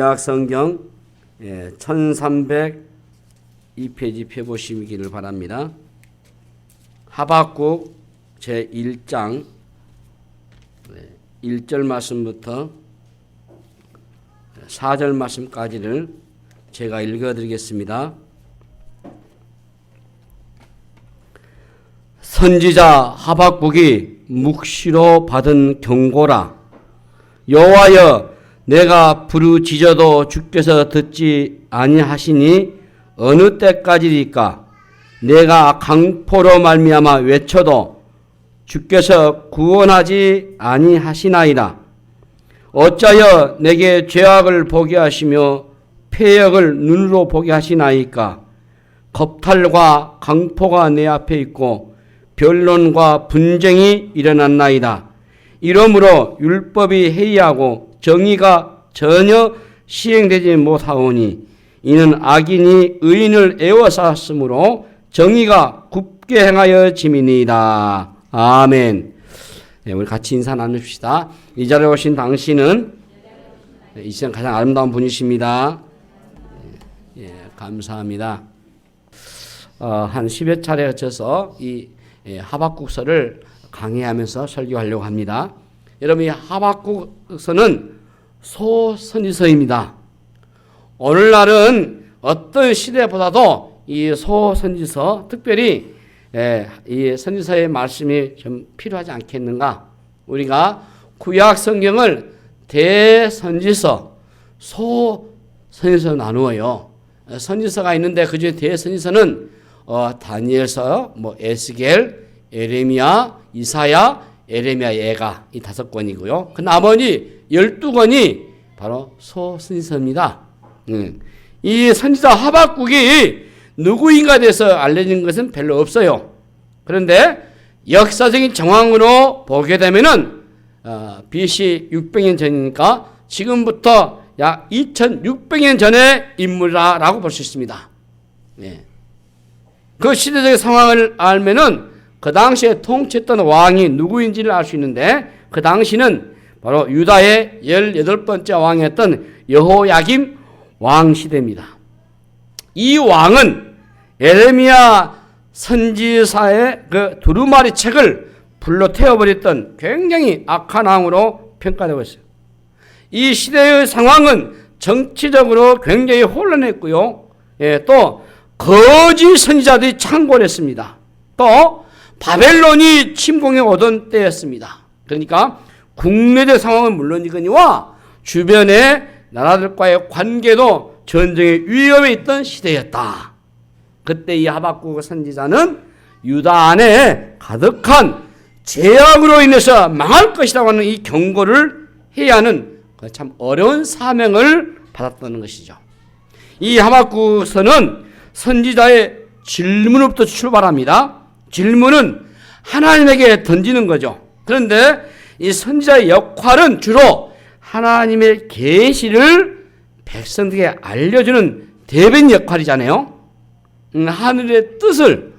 구약성경 1302페이지 펴보시기를 바랍니다. 하박국 제1장 1절 말씀부터 4절 말씀까지를 제가 읽어드리겠습니다. 선지자 하박국이 묵시로 받은 경고라. 여호와여, 내가 부르짖어도 주께서 듣지 아니하시니 어느 때까지리까? 내가 강포로 말미암아 외쳐도 주께서 구원하지 아니하시나이다. 어찌하여 내게 죄악을 보게 하시며 패역을 눈으로 보게 하시나이까? 겁탈과 강포가 내 앞에 있고 변론과 분쟁이 일어났나이다. 이러므로 율법이 해이하고 정의가 전혀 시행되지 못하오니 이는 악인이 의인을 애워쌌으므로 정의가 굽게 행하여 짐이니이다. 아멘. 네, 우리 같이 인사 나눕시다. 이 자리에 오신 당신은 이 시간 가장 아름다운 분이십니다. 감사합니다. 한 10여 차례에 걸쳐서 이 하박국서를 강의하면서 설교하려고 합니다. 여러분, 이 하박국서는 소선지서입니다. 오늘날은 어떤 시대보다도 이 소선지서, 특별히 이 선지서의 말씀이 좀 필요하지 않겠는가? 우리가 구약 성경을 대선지서, 소선지서 나누어요. 선지서가 있는데 그중에 대선지서는 다니엘서, 에스겔, 에레미야, 이사야, 에레미야, 예가 이 5권이고요. 그 나머지 12권이 바로 소선지서입니다. 이 선지자 하박국이 누구인가 대해서 알려진 것은 별로 없어요. 그런데 역사적인 정황으로 보게 되면은 BC 600년 전이니까 지금부터 약 2600년 전의 인물이라고 볼 수 있습니다. 그 시대적인 상황을 알면은 그 당시에 통치했던 왕이 누구인지를 알 수 있는데, 그 당시는 바로 유다의 18번째 왕이었던 여호야김 왕 시대입니다. 이 왕은 에레미야 선지사의 그 두루마리 책을 불로 태워버렸던 굉장히 악한 왕으로 평가되고 있어요. 이 시대의 상황은 정치적으로 굉장히 혼란했고요. 또 거짓 선지자들이 창궐 했습니다. 또 바벨론이 침공해 오던 때였습니다. 그러니까 국내적 상황은 물론이거니와 주변의 나라들과의 관계도 전쟁의 위험에 있던 시대였다. 그때 이 하박국 선지자는 유다 안에 가득한 죄악으로 인해서 망할 것이라고 하는 이 경고를 해야 하는 참 어려운 사명을 받았다는 것이죠. 이 하박국서는 선지자의 질문으로부터 출발합니다. 질문은 하나님에게 던지는 거죠. 그런데 이 선지자의 역할은 주로 하나님의 계시를 백성들에게 알려주는 대변 역할이잖아요. 하늘의 뜻을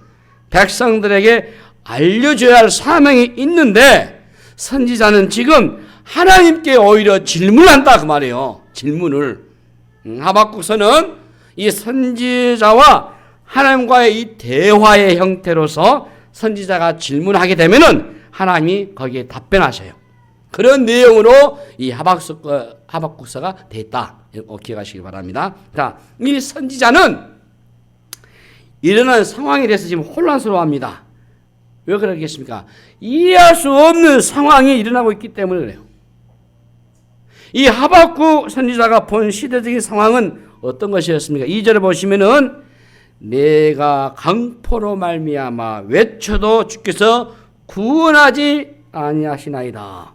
백성들에게 알려줘야 할 사명이 있는데, 선지자는 지금 하나님께 오히려 질문한다 그 말이에요. 질문을. 하박국서는 이 선지자와 하나님과의 이 대화의 형태로서 선지자가 질문하게 되면은 하나님이 거기에 답변하셔요. 그런 내용으로 이 하박국서가 됐다. 기억하시기 바랍니다. 자, 이 선지자는 일어난 상황에 대해서 지금 혼란스러워합니다. 왜 그러겠습니까? 이해할 수 없는 상황이 일어나고 있기 때문에 그래요. 이 하박국 선지자가 본 시대적인 상황은 어떤 것이었습니까? 2절에 보시면은 내가 강포로 말미암아 외쳐도 주께서 구원하지 아니하시나이다.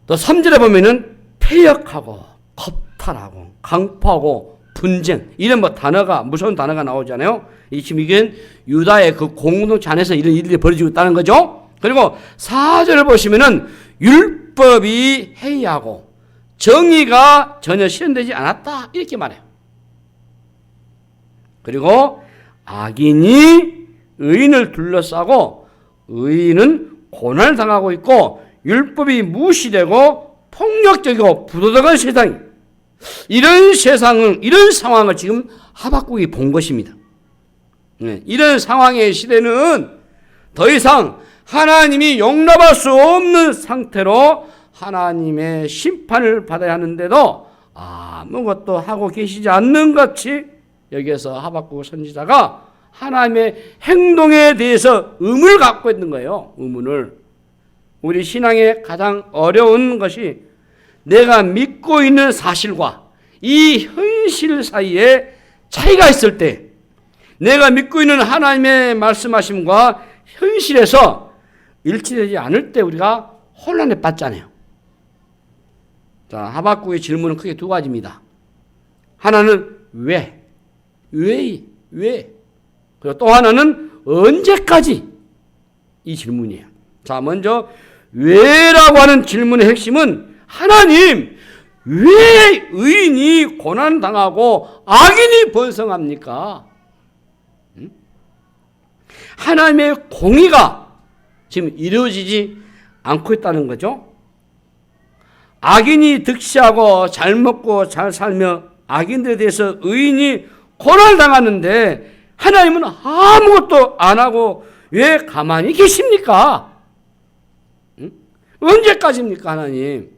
또 3절에 보면은 패역하고 겁탈하고 강포하고 분쟁, 이런 단어가, 무서운 단어가 나오잖아요. 지금 이게 유다의 그 공동체 안에서 이런 일들이 벌어지고 있다는 거죠. 그리고 4절을 보시면은 율법이 해이하고 정의가 전혀 실현되지 않았다, 이렇게 말해요. 그리고 악인이 의인을 둘러싸고 의인은 고난을 당하고 있고 율법이 무시되고 폭력적이고 부도덕한 세상이 이런 세상을, 이런 상황을 지금 하박국이 본 것입니다. 이런 상황의 시대는 더 이상 하나님이 용납할 수 없는 상태로 하나님의 심판을 받아야 하는데도 아무것도 하고 계시지 않는 것 같이 여기에서 하박국 선지자가 하나님의 행동에 대해서 의문을 갖고 있는 거예요. 의문을. 우리 신앙의 가장 어려운 것이 내가 믿고 있는 사실과 이 현실 사이에 차이가 있을 때, 내가 믿고 있는 하나님의 말씀하심과 현실에서 일치되지 않을 때 우리가 혼란에 빠지잖아요. 자, 하박국의 질문은 크게 두 가지입니다. 하나는 왜? 그리고 또 하나는 언제까지? 이 질문이에요. 자, 먼저 왜라고 하는 질문의 핵심은 하나님, 왜 의인이 고난당하고 악인이 번성합니까? 하나님의 공의가 지금 이루어지지 않고 있다는 거죠. 악인이 득시하고 잘 먹고 잘 살며 악인들에 대해서 의인이 고난을 당하는데 하나님은 아무것도 안 하고 왜 가만히 계십니까? 언제까지입니까, 하나님?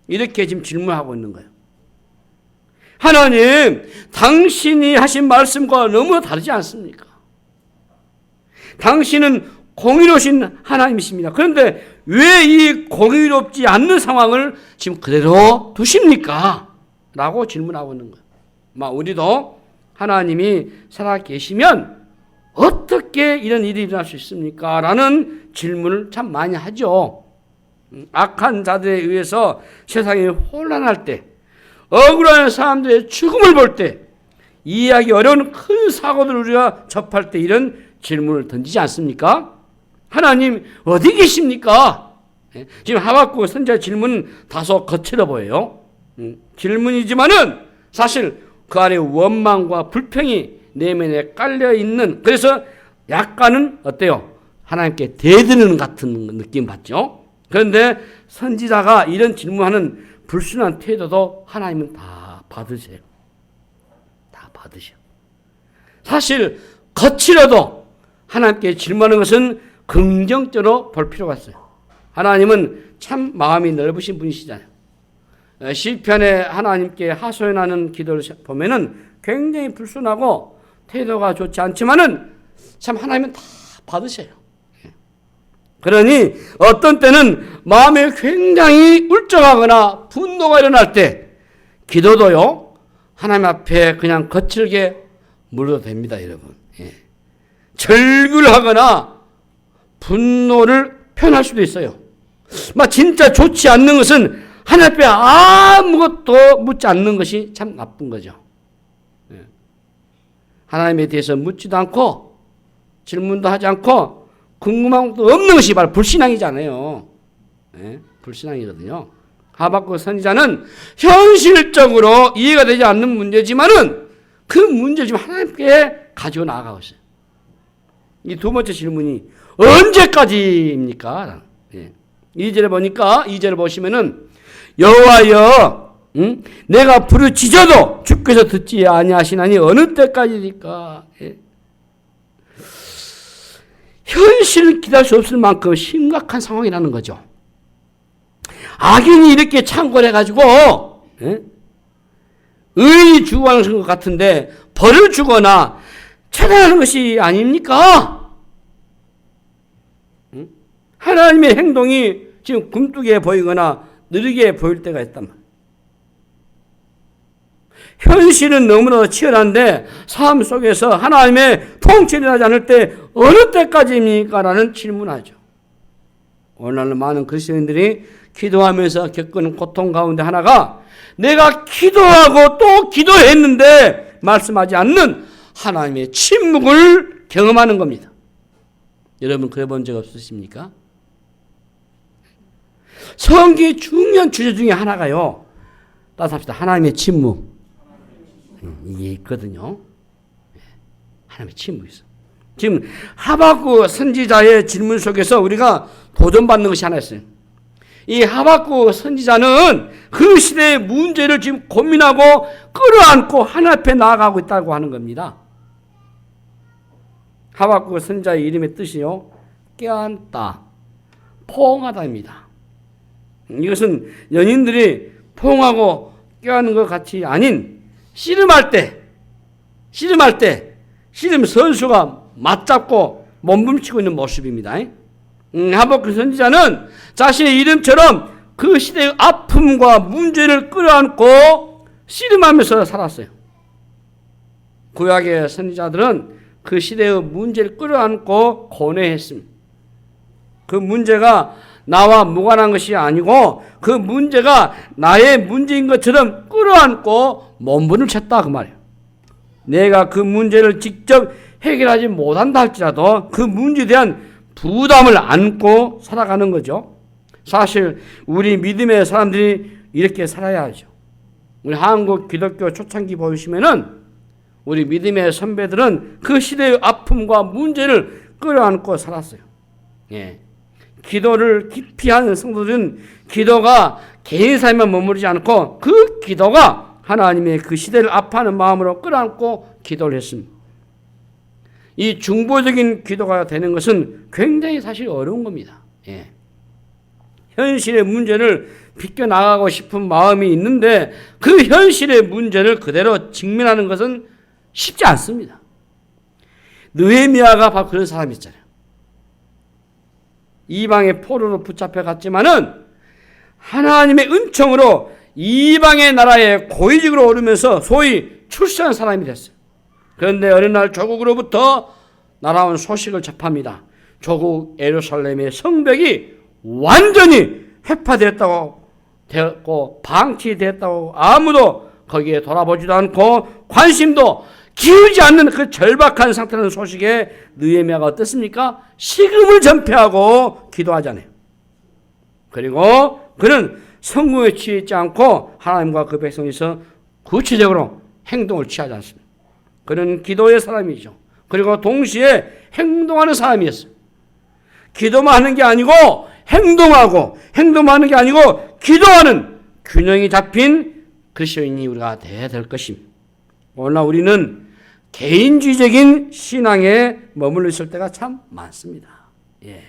이렇게 지금 질문하고 있는 거예요. 하나님, 당신이 하신 말씀과 너무 다르지 않습니까? 당신은 공의로우신 하나님이십니다. 그런데 왜 이 공의롭지 않는 상황을 지금 그대로 두십니까? 라고 질문하고 있는 거예요. 우리도 하나님이 살아 계시면 어떻게 이런 일이 일어날 수 있습니까? 라는 질문을 참 많이 하죠. 악한 자들에 의해서 세상이 혼란할 때, 억울한 사람들의 죽음을 볼 때, 이해하기 어려운 큰 사고들을 우리가 접할 때 이런 질문을 던지지 않습니까? 하나님 어디 계십니까? 지금 하박국 선지자의 질문은 다소 거칠어 보여요. 질문이지만은 사실 그 안에 원망과 불평이 내면에 깔려 있는, 그래서 약간은 어때요? 하나님께 대드는 같은 느낌 받죠? 그런데 선지자가 이런 질문하는 불순한 태도도 하나님은 다 받으세요. 다 받으셔. 사실 거칠어도 하나님께 질문하는 것은 긍정적으로 볼 필요가 있어요. 하나님은 참 마음이 넓으신 분이시잖아요. 시편에 하나님께 하소연하는 기도를 보면은 굉장히 불순하고 태도가 좋지 않지만은 참 하나님은 다 받으셔요. 그러니 어떤 때는 마음에 굉장히 울적하거나 분노가 일어날 때 기도도요, 하나님 앞에 그냥 거칠게 물어도 됩니다, 여러분. 절규하거나 분노를 표현할 수도 있어요. 진짜 좋지 않는 것은 하나님 앞에 아무것도 묻지 않는 것이 참 나쁜 거죠. 하나님에 대해서 묻지도 않고 질문도 하지 않고 궁금한 것도 없는 것이 바로 불신앙이잖아요. 불신앙이거든요. 하박국 선지자는 현실적으로 이해가 되지 않는 문제지만은 그 문제를 지금 하나님께 가지고 나아가고 있어요. 이 두 번째 질문이 언제까지입니까? 2절에 보니까, 2절에 보시면은 여호와여, 내가 부르짖어도 주께서 듣지 아니하시나니 어느 때까지니까? 현실을 기다릴 수 없을 만큼 심각한 상황이라는 거죠. 악인이 이렇게 창궐해 가지고 의인이 죽어가는 것 같은데 벌을 주거나 처단하는 것이 아닙니까? 하나님의 행동이 지금 굼뜨게 보이거나 느리게 보일 때가 있단 말이에요. 현실은 너무나 치열한데 삶 속에서 하나님의 통치를 일어나지 않을 때 어느 때까지입니까? 라는 질문하죠. 오늘날 많은 그리스도인들이 기도하면서 겪는 고통 가운데 하나가 내가 기도하고 또 기도했는데 말씀하지 않는 하나님의 침묵을 경험하는 겁니다. 여러분 그래 본 적 없으십니까? 성경의 중요한 주제 중에 하나가요, 따라합시다. 하나님의 침묵. 이게 있거든요. 하나님의 침묵이 있어. 지금 하박국 선지자의 질문 속에서 우리가 도전받는 것이 하나 있어요. 이 하박국 선지자는 그 시대의 문제를 지금 고민하고 끌어안고 하나님 앞에 나아가고 있다고 하는 겁니다. 하박국 선지자의 이름의 뜻이요, 껴안다, 포옹하다입니다. 이것은 연인들이 포옹하고 껴안는 것 같이 아닌 씨름할 때 씨름 선수가 맞잡고 몸부림치고 있는 모습입니다. 하박국 선지자는 자신의 이름처럼 그 시대의 아픔과 문제를 끌어안고 씨름하면서 살았어요. 구약의 선지자들은 그 시대의 문제를 끌어안고 고뇌했습니다. 그 문제가 나와 무관한 것이 아니고 그 문제가 나의 문제인 것처럼 끌어안고 몸부림을 쳤다 그 말이에요. 내가 그 문제를 직접 해결하지 못한다 할지라도 그 문제에 대한 부담을 안고 살아가는 거죠. 사실 우리 믿음의 사람들이 이렇게 살아야 하죠. 우리 한국 기독교 초창기 보시면은 우리 믿음의 선배들은 그 시대의 아픔과 문제를 끌어안고 살았어요. 예. 기도를 깊이 하는 성도들은 기도가 개인 삶에 머무르지 않고 그 기도가 하나님의 그 시대를 아파하는 마음으로 끌어안고 기도를 했습니다. 이 중보적인 기도가 되는 것은 굉장히 사실 어려운 겁니다. 예. 현실의 문제를 비껴나가고 싶은 마음이 있는데 그 현실의 문제를 그대로 직면하는 것은 쉽지 않습니다. 느헤미야가 바로 그런 사람이었잖아요. 이방의 포로로 붙잡혀 갔지만은 하나님의 은총으로 이방의 나라에 고위직으로 오르면서 소위 출세한 사람이 됐어요. 그런데 어느 날 조국으로부터 날아온 소식을 접합니다. 조국 예루살렘의 성벽이 완전히 회파되었다고 되었고 방치되었다고 아무도 거기에 돌아보지도 않고 관심도 기울지 않는 그 절박한 상태라는 소식에 느헤미야가 어떻습니까? 식음을 전폐하고 기도하잖아요. 그리고 그는 성공에 취하지 않고 하나님과 그 백성에서 구체적으로 행동을 취하지 않습니다. 그는 기도의 사람이죠. 그리고 동시에 행동하는 사람이었어요. 기도만 하는 게 아니고 행동하고 행동만 하는 게 아니고 기도하는 균형이 잡힌 그리스도인이 우리가 돼야 될 것입니다. 오늘날 우리는 개인주의적인 신앙에 머물러 있을 때가 참 많습니다. 예.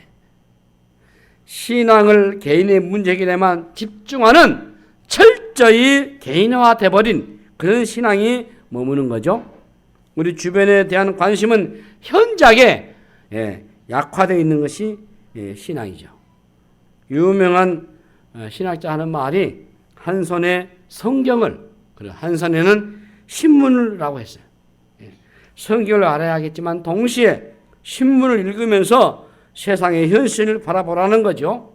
신앙을 개인의 문제 해결에만 집중하는 철저히 개인화돼 버린 그런 신앙이 머무는 거죠. 우리 주변에 대한 관심은 현작에 약화되어 있는 것이 신앙이죠. 유명한 신학자 하는 말이 한 손에 성경을 그리고 한 손에는 신문이라고 했어요. 성경을 알아야겠지만 동시에 신문을 읽으면서 세상의 현실을 바라보라는 거죠.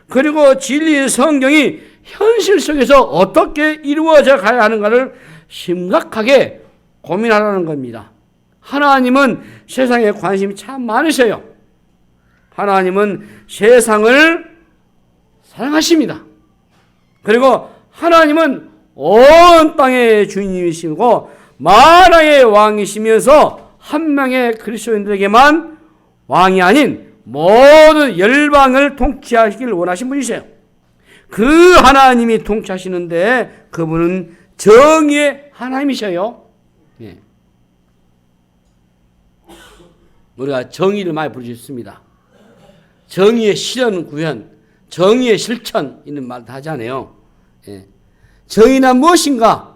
그리고 진리의 성경이 현실 속에서 어떻게 이루어져 가야 하는가를 심각하게 고민하라는 겁니다. 하나님은 세상에 관심이 참 많으셔요. 하나님은 세상을 사랑하십니다. 그리고 하나님은 온 땅의 주인이시고 만왕의 왕이시면서 한 명의 그리스도인들에게만 왕이 아닌 모든 열방을 통치하시길 원하신 분이세요. 그 하나님이 통치하시는데 그분은 정의의 하나님이셔요. 예. 우리가 정의를 많이 부르셨습니다. 정의의 실현 구현, 정의의 실천 이런 말도 하잖아요. 예. 정의란 무엇인가?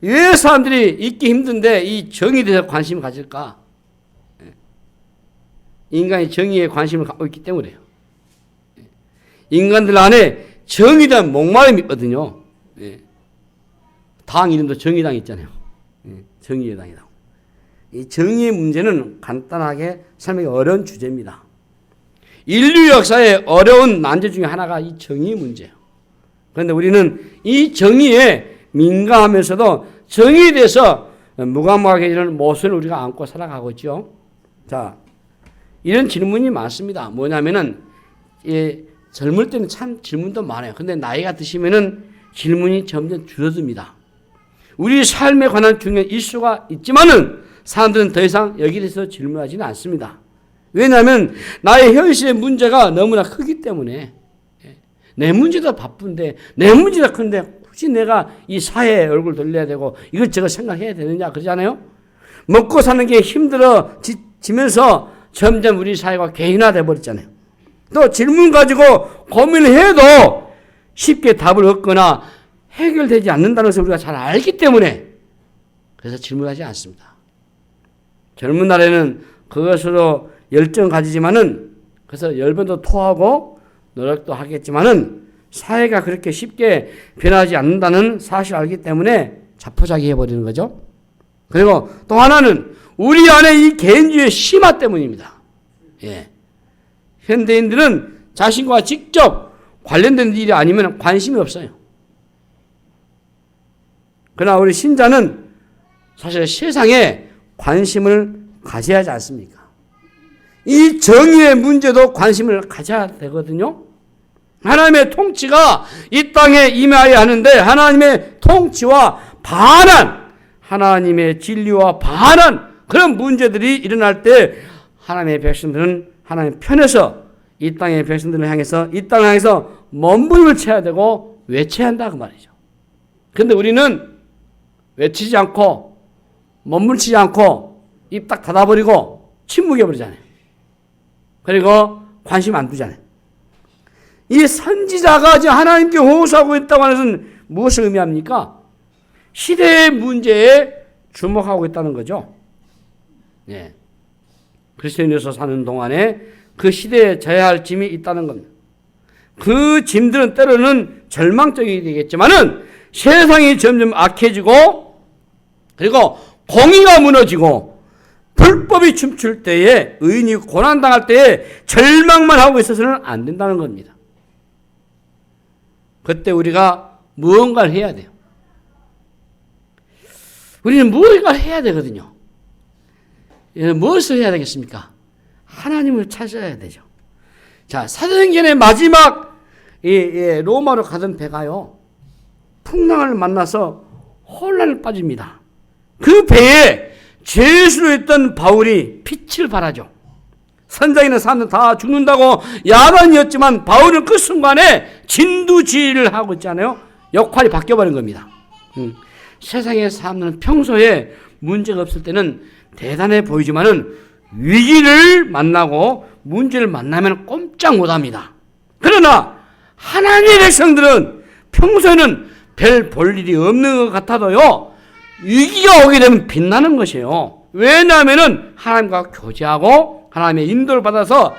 왜 사람들이 잊기 힘든데 이 정의에 대해서 관심을 가질까? 예. 인간이 정의에 관심을 갖고 있기 때문에요. 예. 인간들 안에 정의에 대한 목마름이 있거든요. 예. 당 이름도 정의당 있잖아요. 예. 정의의 당이라고. 이 정의의 문제는 간단하게 설명이 어려운 주제입니다. 인류 역사의 어려운 난제 중에 하나가 이 정의의 문제예요. 그런데 우리는 이 정의에 민감하면서도 정의에 대해서 무감하게 이런 모순을 우리가 안고 살아가고 있죠. 자, 이런 질문이 많습니다. 뭐냐면은, 젊을 때는 참 질문도 많아요. 근데 나이가 드시면은 질문이 점점 줄어듭니다. 우리 삶에 관한 중요한 이슈가 있지만은 사람들은 더 이상 여기에 대해서 질문하지는 않습니다. 왜냐하면 나의 현실의 문제가 너무나 크기 때문에. 내 문제도 바쁜데, 내 문제도 큰데 굳이 내가 이 사회에 얼굴 돌려야 되고 이것저것 생각해야 되느냐 그러잖아요. 먹고 사는 게 힘들어지면서 점점 우리 사회가 개인화돼 버렸잖아요. 또 질문 가지고 고민을 해도 쉽게 답을 얻거나 해결되지 않는다는 것을 우리가 잘 알기 때문에 그래서 질문하지 않습니다. 젊은 날에는 그것으로 열정 가지지만은 그래서 열변도 토하고 노력도 하겠지만은 사회가 그렇게 쉽게 변하지 않는다는 사실을 알기 때문에 자포자기 해버리는 거죠. 그리고 또 하나는 우리 안에 이 개인주의의 심화 때문입니다. 예. 현대인들은 자신과 직접 관련된 일이 아니면 관심이 없어요. 그러나 우리 신자는 사실 세상에 관심을 가져야 하지 않습니까? 이 정의의 문제도 관심을 가져야 되거든요. 하나님의 통치가 이 땅에 임하여야 하는데 하나님의 통치와 반한 하나님의 진리와 반한 그런 문제들이 일어날 때 하나님의 백성들은 하나님 편에서 이 땅의 백성들을 향해서 이 땅을 향해서 몸부림을 쳐야 되고 외쳐야 한다 그 말이죠. 그런데 우리는 외치지 않고 몸부림치지 않고 입 딱 닫아버리고 침묵해버리잖아요. 그리고 관심 안 두잖아요. 이 선지자가 지금 하나님께 호소하고 있다고 하는 것은 무엇을 의미합니까? 시대의 문제에 주목하고 있다는 거죠. 예. 그리스도인으로서 사는 동안에 그 시대에 져야 할 짐이 있다는 겁니다. 그 짐들은 때로는 절망적이 되겠지만은 세상이 점점 악해지고 그리고 공의가 무너지고 불법이 춤출 때에 의인이 고난당할 때에 절망만 하고 있어서는 안 된다는 겁니다. 그때 우리가 무언가를 해야 돼요. 우리는 무언가를 해야 되거든요. 무엇을 해야 되겠습니까? 하나님을 찾아야 되죠. 자, 사도행전의 마지막 로마로 가던 배가요. 풍랑을 만나서 혼란에 빠집니다. 그 배에 죄수로 있던 바울이 빛을 발하죠. 선장이나 사람들 다 죽는다고 야단이었지만 바울은 그 순간에 진두지휘를 하고 있잖아요. 역할이 바뀌어버린 겁니다. 세상의 사람들은 평소에 문제가 없을 때는 대단해 보이지만은 위기를 만나고 문제를 만나면 꼼짝 못합니다. 그러나 하나님의 백성들은 평소에는 별 볼 일이 없는 것 같아도요. 위기가 오게 되면 빛나는 것이에요. 왜냐하면 하나님과 교제하고 하나님의 인도를 받아서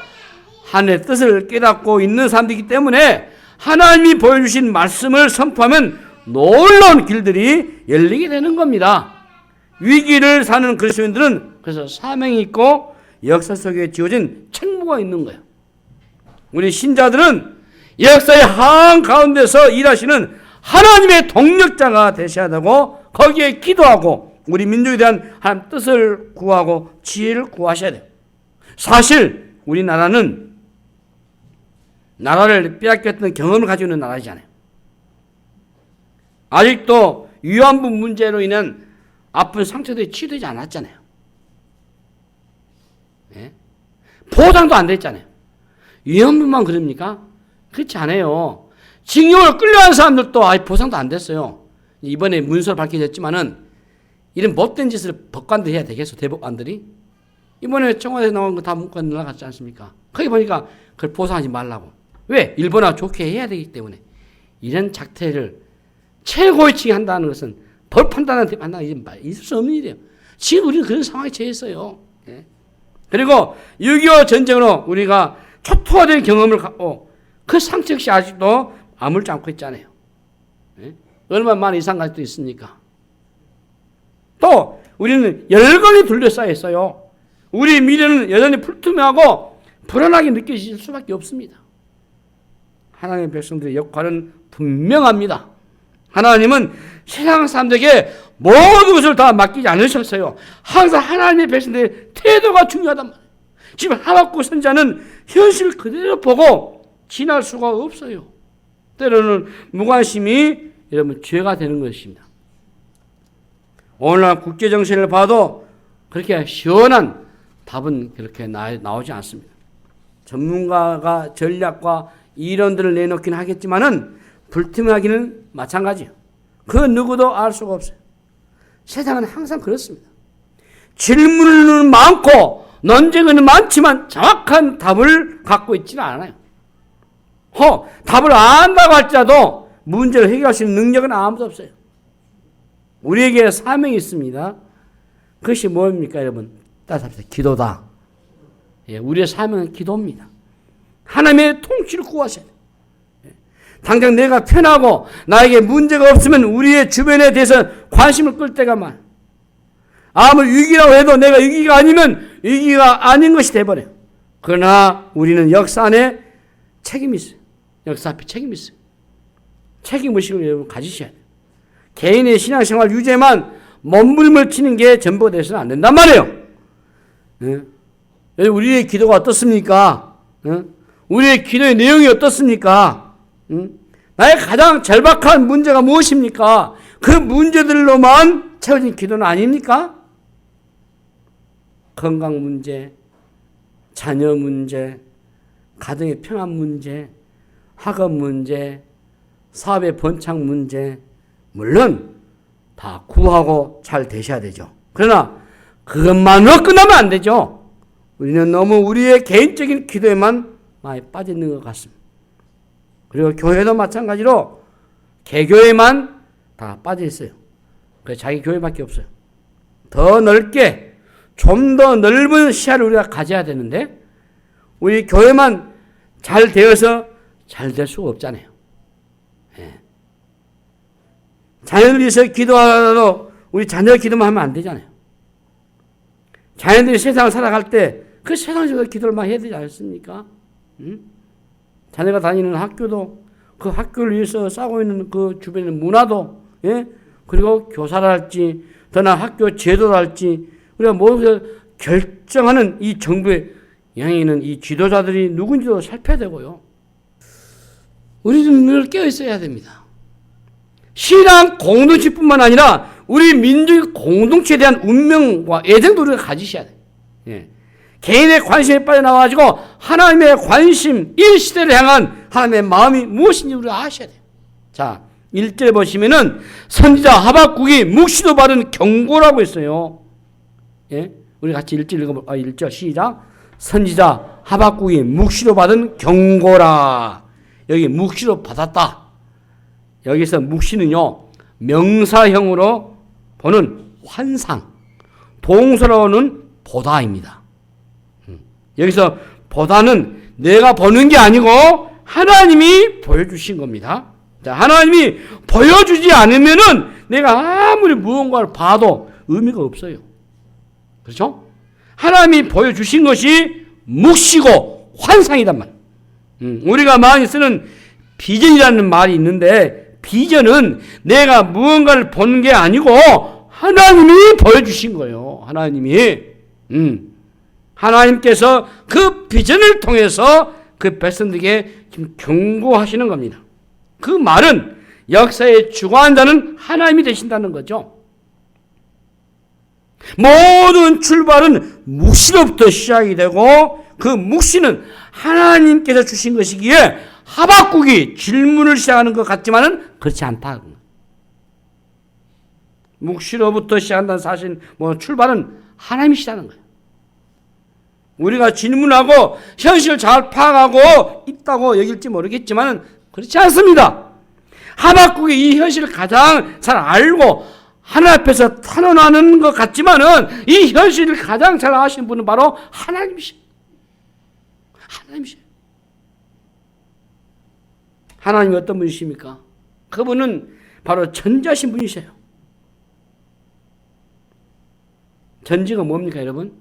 하나님의 뜻을 깨닫고 있는 사람들이기 때문에 하나님이 보여주신 말씀을 선포하면 놀라운 길들이 열리게 되는 겁니다. 위기를 사는 그리스도인들은 그래서 사명이 있고 역사 속에 지어진 책무가 있는 거예요. 우리 신자들은 역사의 한가운데서 일하시는 하나님의 동력자가 되셔야 되고 거기에 기도하고 우리 민족에 대한 하나님 뜻을 구하고 지혜를 구하셔야 돼요. 사실 우리나라는 나라를 빼앗겼던 경험을 가지고 있는 나라잖아요. 아직도 위안부 문제로 인한 아픈 상처들이 치유되지 않았잖아요. 네? 보상도 안 됐잖아요. 위안부만 그럽니까? 그렇지 않아요. 징용을 끌려간 사람들도 아예 보상도 안 됐어요. 이번에 문서로 밝혀졌지만은 이런 못된 짓을 법관들이 해야 되겠어, 대법관들이? 이번에 청와대에 나온 거 다 문과 날아갔지 않습니까? 거기 보니까 그걸 보상하지 말라고. 왜? 일본하고 좋게 해야 되기 때문에. 이런 작태를 최고위층이 한다는 것은 법 판단한테 있을 수 없는 일이에요. 지금 우리는 그런 상황에 처했어요. 예. 그리고 6.25 전쟁으로 우리가 초토화된 경험을 갖고 그 상처 역시 아직도 아물지 않고 있잖아요. 예? 얼마나 많은 이상가족도 있습니까? 또 우리는 열건이 둘러싸여 있어요. 우리 미래는 여전히 불투명하고 불안하게 느껴질 수밖에 없습니다. 하나님의 백성들의 역할은 분명합니다. 하나님은 세상 사람들에게 모든 것을 다 맡기지 않으셨어요. 항상 하나님의 백성들의 태도가 중요하단 말이에요. 지금 하박국 선지자는 현실을 그대로 보고 지날 수가 없어요. 때로는 무관심이 여러분 죄가 되는 것입니다. 오늘날 국제정세를 봐도 그렇게 시원한 답은 그렇게 나오지 않습니다. 전문가가 전략과 이론들을 내놓긴 하겠지만은 불투명하기는 마찬가지예요. 그 누구도 알 수가 없어요. 세상은 항상 그렇습니다. 질문은 많고 논쟁은 많지만 정확한 답을 갖고 있지는 않아요. 답을 안다고 할지라도 문제를 해결할 수 있는 능력은 아무도 없어요. 우리에게 사명이 있습니다. 그것이 뭡니까, 여러분? 따뜻합시다. 기도다. 예, 우리의 사명은 기도입니다. 하나님의 통치를 구하셔야 돼요. 당장 내가 편하고 나에게 문제가 없으면 우리의 주변에 대해서 관심을 끌 때가 많아요. 아무리 위기라고 해도 내가 위기가 아니면 위기가 아닌 것이 돼버려요. 그러나 우리는 역사 안에 책임이 있어요. 역사 앞에 책임이 있어요. 책임의식을 여러분 가지셔야 돼요. 개인의 신앙생활 유죄만 몸부림을 치는 게 전부가 되어서는 안 된단 말이에요. 우리의 기도가 어떻습니까? 우리의 기도의 내용이 어떻습니까? 나의 가장 절박한 문제가 무엇입니까? 그 문제들로만 채워진 기도는 아닙니까? 건강 문제, 자녀 문제, 가정의 평안 문제, 학업 문제, 사업의 번창 문제, 물론 다 구하고 잘 되셔야 되죠. 그러나 그것만으로 끝나면 안 되죠. 우리는 너무 우리의 개인적인 기도에만 많이 빠져 있는 것 같습니다. 그리고 교회도 마찬가지로 개교에만 다 빠져 있어요. 그래서 자기 교회밖에 없어요. 더 넓게 좀 더 넓은 시야를 우리가 가져야 되는데 우리 교회만 잘 되어서 잘 될 수가 없잖아요. 예. 자녀들 위해서 기도하라도 우리 자녀 기도만 하면 안 되잖아요. 자녀들이 세상을 살아갈 때 그 세상에서 기도를 많이 해야 되지 않습니까? 자녀가 다니는 학교도 그 학교를 위해서 싸고 있는 그 주변의 문화도, 예? 그리고 교사랄지, 더나 학교 제도랄지, 우리가 무엇을 결정하는 이 정부의 영향이 있는 이 지도자들이 누군지도 살펴야 되고요. 우리는 늘 깨어 있어야 됩니다. 신앙 공동체뿐만 아니라 우리 민족의 공동체에 대한 운명과 애정도 우리가 가지셔야 돼요. 예. 개인의 관심에 빠져나와가지고 하나님의 관심, 이 시대를 향한 하나님의 마음이 무엇인지 우리가 아셔야 돼요. 자, 1절 보시면은 선지자 하박국이 묵시도 받은 경고라고 했어요. 예? 우리 같이 1절 읽어볼까요? 1절 시작. 선지자 하박국이 묵시로 받은 경고라. 여기 묵시로 받았다. 여기서 묵시는요, 명사형으로 보는 환상, 동서로는 보다입니다. 여기서 보다는 내가 보는 게 아니고 하나님이 보여주신 겁니다. 자, 하나님이 보여주지 않으면은 내가 아무리 무언가를 봐도 의미가 없어요. 그렇죠? 하나님이 보여주신 것이 묵시고 환상이단 말이에요. 우리가 많이 쓰는 비전이라는 말이 있는데 비전은 내가 무언가를 보는 게 아니고 하나님이 보여주신 거예요. 하나님께서 그 비전을 통해서 그 백성들에게 지금 경고하시는 겁니다. 그 말은 역사에 주관한 자는 하나님이 되신다는 거죠. 모든 출발은 묵시로부터 시작이 되고 그 묵시는 하나님께서 주신 것이기에 하박국이 질문을 시작하는 것 같지만은 그렇지 않다. 묵시로부터 시작한다는 사실, 출발은 하나님이시다는 거예요. 우리가 질문하고 현실을 잘 파악하고 있다고 여길지 모르겠지만 그렇지 않습니다. 하박국이 이 현실을 가장 잘 알고 하나님 앞에서 탄원하는 것 같지만은 이 현실을 가장 잘 아시는 분은 바로 하나님이시죠. 하나님이 어떤 분이십니까? 그분은 바로 전지하신 분이세요. 전지가 뭡니까, 여러분?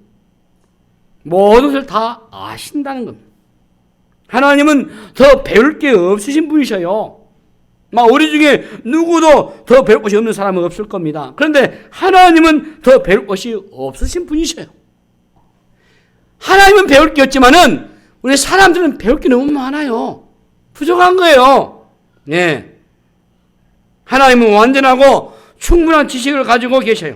모든 것을 다 아신다는 겁니다. 하나님은 더 배울 게 없으신 분이셔요. 우리 중에 누구도 더 배울 것이 없는 사람은 없을 겁니다. 그런데 하나님은 더 배울 것이 없으신 분이셔요. 하나님은 배울 게 없지만은 우리 사람들은 배울 게 너무 많아요. 부족한 거예요. 예. 하나님은 완전하고 충분한 지식을 가지고 계셔요.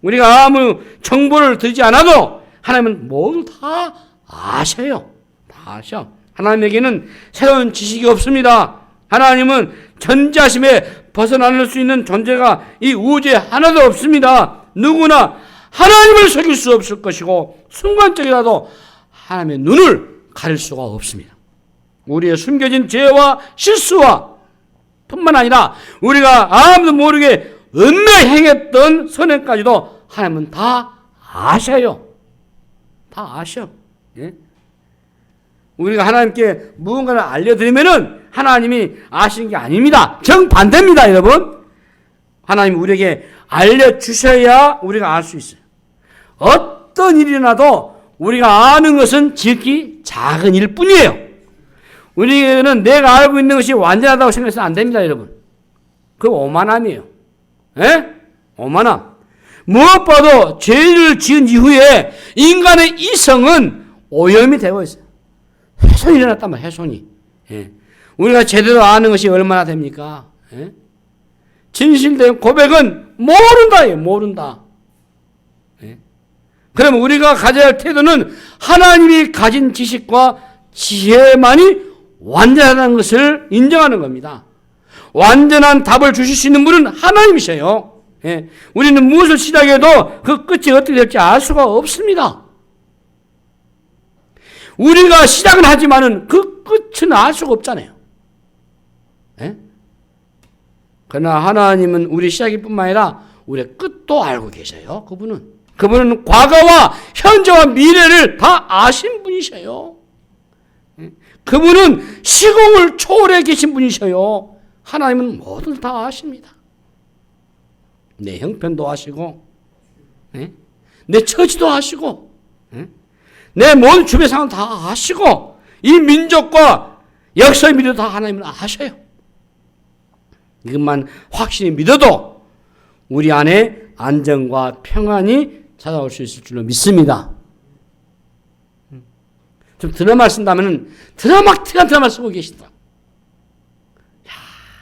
우리가 아무 정보를 듣지 않아도 하나님은 모두 다 아셔요. 다 아셔. 하나님에게는 새로운 지식이 없습니다. 하나님은 전지하심에 벗어날 수 있는 존재가 이 우주에 하나도 없습니다. 누구나 하나님을 속일 수 없을 것이고 순간적이라도 하나님의 눈을 가릴 수가 없습니다. 우리의 숨겨진 죄와 실수와 뿐만 아니라 우리가 아무도 모르게 은밀히 행했던 선행까지도 하나님은 다 아셔요. 다 아셔. 예? 우리가 하나님께 무언가를 알려드리면은 하나님이 아시는 게 아닙니다. 정반대입니다, 여러분. 하나님 우리에게 알려주셔야 우리가 알 수 있어요. 어떤 일이 일어나도 우리가 아는 것은 지극히 작은 일 뿐이에요. 우리는 내가 알고 있는 것이 완전하다고 생각해서는 안 됩니다, 여러분. 그 오만함이에요. 예? 오만함. 무엇보다도 죄를 지은 이후에 인간의 이성은 오염이 되고 있어요. 훼손이 일어났단 말이에요, 훼손이. 예. 우리가 제대로 아는 것이 얼마나 됩니까? 예? 진실된 고백은 모른다예요, 모른다. 예? 그럼 우리가 가져야 할 태도는 하나님이 가진 지식과 지혜만이 완전하다는 것을 인정하는 겁니다. 완전한 답을 주실 수 있는 분은 하나님이셔요. 예. 우리는 무엇을 시작해도 그 끝이 어떻게 될지 알 수가 없습니다. 우리가 시작은 하지만은 그 끝은 알 수가 없잖아요. 예? 그러나 하나님은 우리 시작일 뿐만 아니라 우리의 끝도 알고 계셔요. 그분은 과거와 현재와 미래를 다 아신 분이셔요. 예? 그분은 시공을 초월해 계신 분이셔요. 하나님은 모든 다 아십니다. 내 형편도 아시고, 예? 내 처지도 아시고, 예? 내 모든 주변 상황 다 아시고, 이 민족과 역사의 미래도 다 하나님은 아셔요. 이것만 확실히 믿어도 우리 안에 안정과 평안이 찾아올 수 있을 줄로 믿습니다. 좀 드라마를 쓴다면 드라마틱한 드라마를 쓰고 계시더라. 야,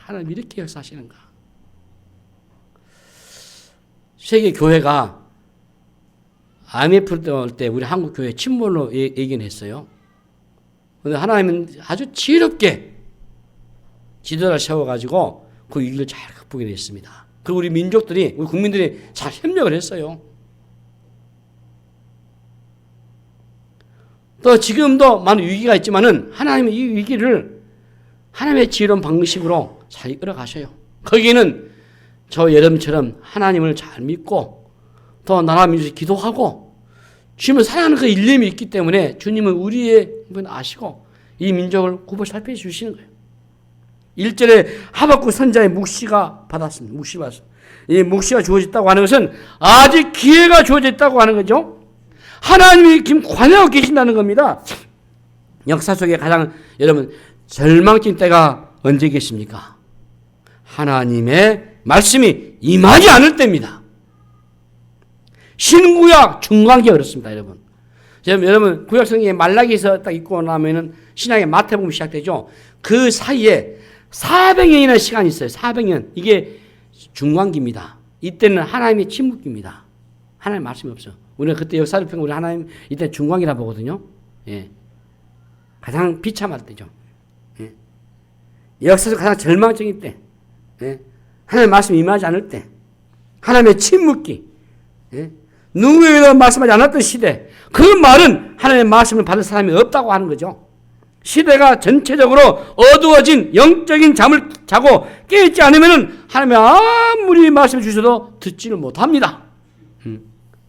하나님 이렇게 역사하시는가. 세계 교회가 IMF 올 때 우리 한국 교회 침몰로 얘기는 했어요. 그런데 하나님은 아주 지혜롭게 지도를 세워가지고 그 위기를 잘 극복해 냈습니다. 그리고 우리 민족들이, 우리 국민들이 잘 협력을 했어요. 또 지금도 많은 위기가 있지만은 하나님은 이 위기를 하나님의 지혜로운 방식으로 잘 이끌어 가셔요. 거기는 저 여러분처럼 하나님을 잘 믿고 또 나라 민족이 기도하고 주님을 사랑하는 그 일념이 있기 때문에 주님은 우리의 분 아시고 이 민족을 굽어 살펴주시는 거예요. 1절에 하박국 선자의 묵시가 받았습니다. 묵시 받았습니다. 이 묵시가 주어졌다고 하는 것은 아직 기회가 주어졌다고 하는 거죠. 하나님이 지금 관여하고 계신다는 겁니다. 역사 속에 가장 여러분 절망적인 때가 언제 계십니까? 하나님의 말씀이 임하지 않을 때입니다. 신구약 중간기가 그렇습니다, 여러분. 여러분 구약성경에 말라기에서 딱 읽고 나면은 신약의 마태복음 시작되죠. 그 사이에 400년이나 시간이 있어요. 400년. 이게 중간기입니다. 이때는 하나님의 침묵기입니다. 하나님 말씀이 없어. 우리가 그때 역사를 펴고 우리 하나님 이때 중간기라 보거든요. 예. 가장 비참할 때죠. 예. 역사에서 가장 절망적인 때. 예. 하나님의 말씀이 임하지 않을 때. 하나님의 침묵기. 예. 누구에게도 말씀하지 않았던 시대. 그 말은 하나님의 말씀을 받을 사람이 없다고 하는 거죠. 시대가 전체적으로 어두워진 영적인 잠을 자고 깨있지 않으면 하나님이 아무리 말씀해 주셔도 듣지를 못합니다.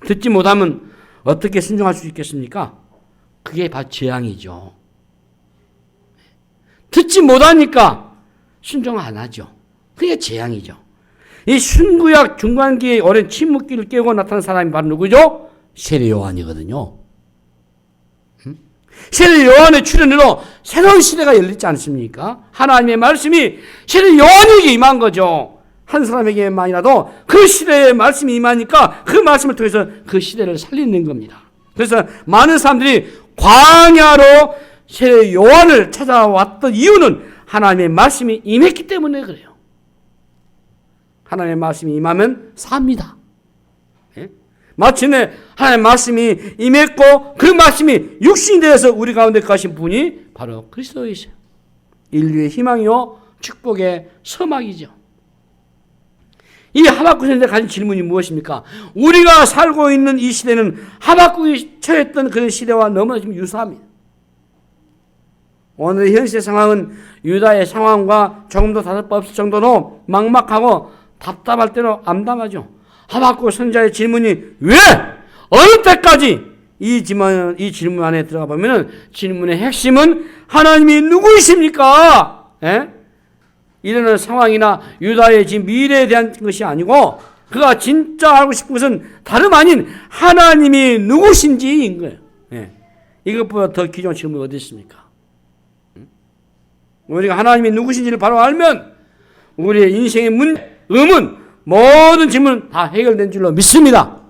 듣지 못하면 어떻게 순종할 수 있겠습니까? 그게 바로 재앙이죠. 듣지 못하니까 순종 안 하죠. 그게 재앙이죠. 이 신구약 중간기의 오랜 침묵기를 깨고 나타난 사람이 바로 누구죠? 세례 요한이거든요. 세례 요한의 출현으로 새로운 시대가 열리지 않습니까? 하나님의 말씀이 세례 요한에게 임한 거죠. 한 사람에게만이라도 그 시대의 말씀이 임하니까 그 말씀을 통해서 그 시대를 살리는 겁니다. 그래서 많은 사람들이 광야로 세례 요한을 찾아왔던 이유는 하나님의 말씀이 임했기 때문에 그래요. 하나님의 말씀이 임하면 삽니다. 예? 마침내 하나님의 말씀이 임했고 그 말씀이 육신이 되어서 우리 가운데 가신 분이 바로 그리스도이세요. 인류의 희망이요 축복의 서막이죠. 이 하박국 선지자가 가진 질문이 무엇입니까? 우리가 살고 있는 이 시대는 하박국이 처했던 그런 시대와 너무나 지금 유사합니다. 오늘의 현실의 상황은 유다의 상황과 조금도 다를 바 없을 정도로 막막하고 답답할 때로 암담하죠. 하박국 선지자의 질문이 왜? 어느 때까지? 이 질문 안에 들어가 보면은 질문의 핵심은 하나님이 누구이십니까? 예? 이러는 상황이나 유다의 지금 미래에 대한 것이 아니고 그가 진짜 알고 싶은 것은 다름 아닌 하나님이 누구신지인 거예요. 예. 이것보다 더 귀중한 질문이 어디 있습니까? 우리가 하나님이 누구신지를 바로 알면 우리의 인생의 의문, 모든 질문 다 해결된 줄로 믿습니다.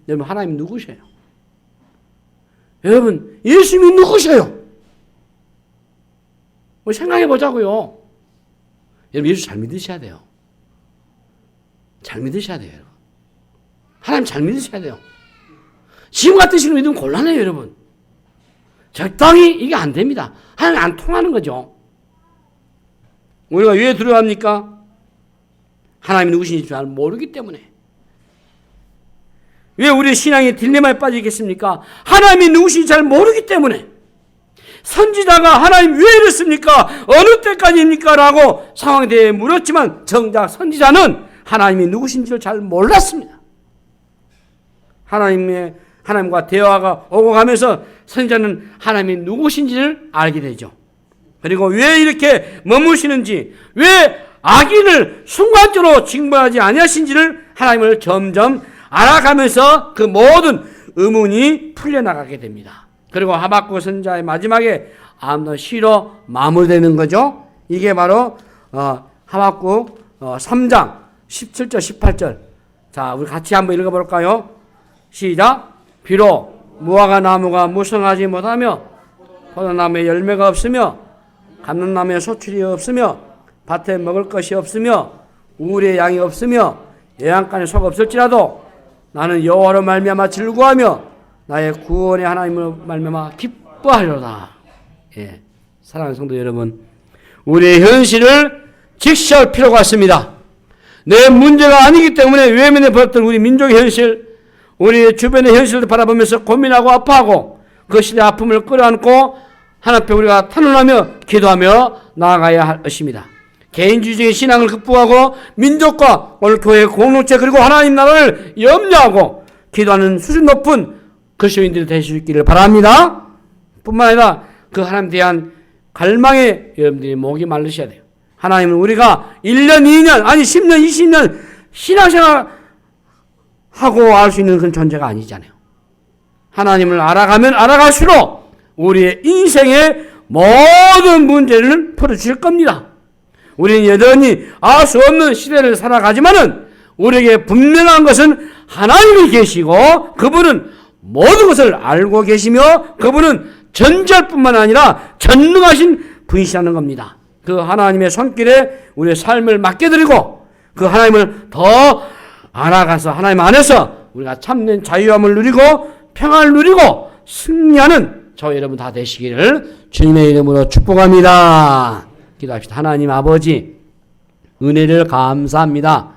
여러분, 하나님 누구셔요? 여러분, 예수님이 누구셔요? 생각해 보자고요. 여러분, 예수 잘 믿으셔야 돼요. 잘 믿으셔야 돼요, 여러분. 하나님 잘 믿으셔야 돼요. 지금 같은 식으로 믿으면 곤란해요, 여러분. 적당히 이게 안 됩니다. 하나님 안 통하는 거죠. 우리가 왜 두려워합니까? 하나님이 누구신지 잘 모르기 때문에. 왜 우리의 신앙이 딜레마에 빠지겠습니까? 하나님이 누구신지 잘 모르기 때문에. 선지자가 하나님 왜 이랬습니까? 어느 때까지입니까? 라고 상황에 대해 물었지만 정작 선지자는 하나님이 누구신지를 잘 몰랐습니다. 하나님과 대화가 오고 가면서 선지자는 하나님이 누구신지를 알게 되죠. 그리고 왜 이렇게 머무시는지, 왜 악인을 순간적으로 징벌하지 아니하신지를 하나님을 점점 알아가면서 그 모든 의문이 풀려나가게 됩니다. 그리고 하박국 선지자의 마지막에 아름다운 시로 마무리되는 거죠. 이게 바로 하박국 3장 17절 18절. 자, 우리 같이 한번 읽어볼까요? 시작. 비록 무화과 나무가 무성하지 못하며 포도나무에 열매가 없으며 감람나무에 소출이 없으며 밭에 먹을 것이 없으며 우리의 양이 없으며 예양간에 소가 없을지라도 나는 여호와로 말미암아 즐거워하며 나의 구원의 하나님으로 말미암아 기뻐하리로다. 예, 사랑하는 성도 여러분, 우리의 현실을 직시할 필요가 있습니다. 내 문제가 아니기 때문에 외면해 버렸던 우리 민족의 현실, 우리 주변의 현실을 바라보면서 고민하고 아파하고 그 시대의 아픔을 끌어안고 하나님 앞에 우리가 탄원하며 기도하며 나아가야 할 것입니다. 개인주의적인 신앙을 극복하고 민족과 오늘 교회 공동체 그리고 하나님 나라를 염려하고 기도하는 수준 높은 그리스도인들이 되실 수 있기를 바랍니다. 뿐만 아니라 그 하나님에 대한 갈망에 여러분들이 목이 마르셔야 돼요. 하나님은 우리가 1년, 2년, 아니 10년, 20년 신앙생활 하고 알 수 있는 그런 존재가 아니잖아요. 하나님을 알아가면 알아갈수록 우리의 인생의 모든 문제를 풀어주실 겁니다. 우리는 여전히 알 수 없는 시대를 살아가지만은 우리에게 분명한 것은 하나님이 계시고 그분은 모든 것을 알고 계시며 그분은 전지할뿐만 아니라 전능하신 분이시라는 겁니다. 그 하나님의 손길에 우리의 삶을 맡겨드리고 그 하나님을 더 알아가서 하나님 안에서 우리가 참된 자유함을 누리고 평안을 누리고 승리하는 저와 여러분 다 되시기를 주님의 이름으로 축복합니다. 기도합시다. 하나님 아버지, 은혜를 감사합니다.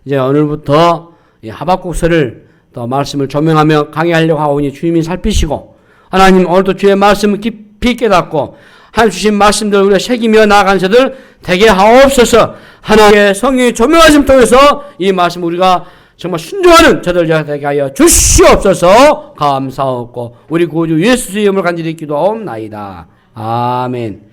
이제 오늘부터 하박국서를 또 말씀을 조명하며 강의하려고 하오니 주님이 살피시고 하나님 오늘도 주의 말씀을 깊이 깨닫고 하나님 주신 말씀들 우리가 새기며 나아가는 저들 되게 하옵소서. 하나님의 성령의 조명하심을 통해서 이 말씀 우리가 정말 순종하는 저들 되게 하여 주시옵소서. 감사하고 우리 구주 예수의 이름으로 간절히 기도하옵나이다. 아멘.